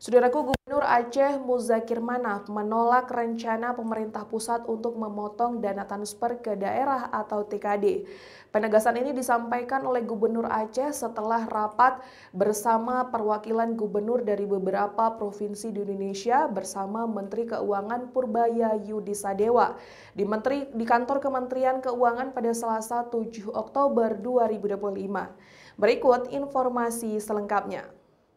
Saudaraku, Gubernur Aceh Muzakir Manaf menolak rencana pemerintah pusat untuk memotong dana transfer ke daerah atau TKD. Penegasan ini disampaikan oleh Gubernur Aceh setelah rapat bersama perwakilan gubernur dari beberapa provinsi di Indonesia bersama Menteri Keuangan Purbaya Yudi Sadewa di kantor Kementerian Keuangan pada Selasa 7 Oktober 2025. Berikut informasi selengkapnya.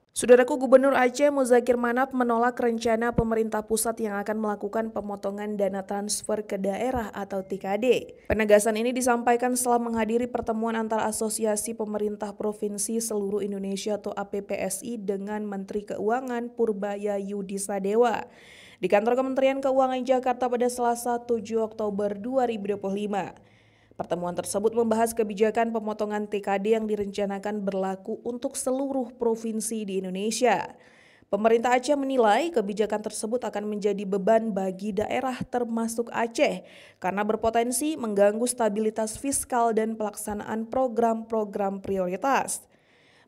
Saudaraku, Gubernur Aceh Muzakir Manaf menolak rencana pemerintah pusat yang akan melakukan pemotongan dana transfer ke daerah atau TKD. Penegasan ini disampaikan setelah menghadiri pertemuan antara Asosiasi Pemerintah Provinsi Seluruh Indonesia atau APPSI dengan Menteri Keuangan Purbaya Yudi Sadewa di kantor Kementerian Keuangan Jakarta pada Selasa 7 Oktober 2025. Pertemuan tersebut membahas kebijakan pemotongan TKD yang direncanakan berlaku untuk seluruh provinsi di Indonesia. Pemerintah Aceh menilai kebijakan tersebut akan menjadi beban bagi daerah termasuk Aceh karena berpotensi mengganggu stabilitas fiskal dan pelaksanaan program-program prioritas.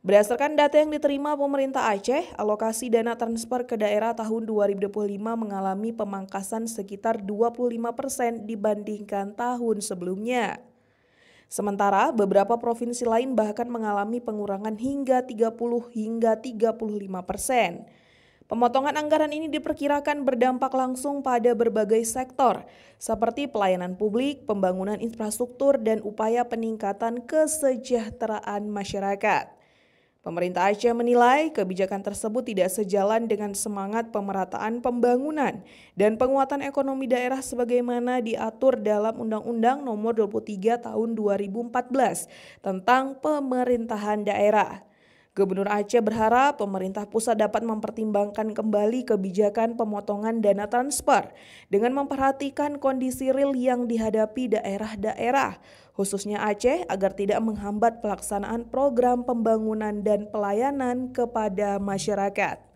Berdasarkan data yang diterima pemerintah Aceh, alokasi dana transfer ke daerah tahun 2025 mengalami pemangkasan sekitar 25% dibandingkan tahun sebelumnya. Sementara beberapa provinsi lain bahkan mengalami pengurangan hingga 30 hingga 35%. Pemotongan anggaran ini diperkirakan berdampak langsung pada berbagai sektor, seperti pelayanan publik, pembangunan infrastruktur, dan upaya peningkatan kesejahteraan masyarakat. Pemerintah Aceh menilai kebijakan tersebut tidak sejalan dengan semangat pemerataan pembangunan dan penguatan ekonomi daerah sebagaimana diatur dalam Undang-Undang Nomor 23 Tahun 2014 tentang pemerintahan daerah. Gubernur Aceh berharap pemerintah pusat dapat mempertimbangkan kembali kebijakan pemotongan dana transfer dengan memperhatikan kondisi real yang dihadapi daerah-daerah, khususnya Aceh, agar tidak menghambat pelaksanaan program pembangunan dan pelayanan kepada masyarakat.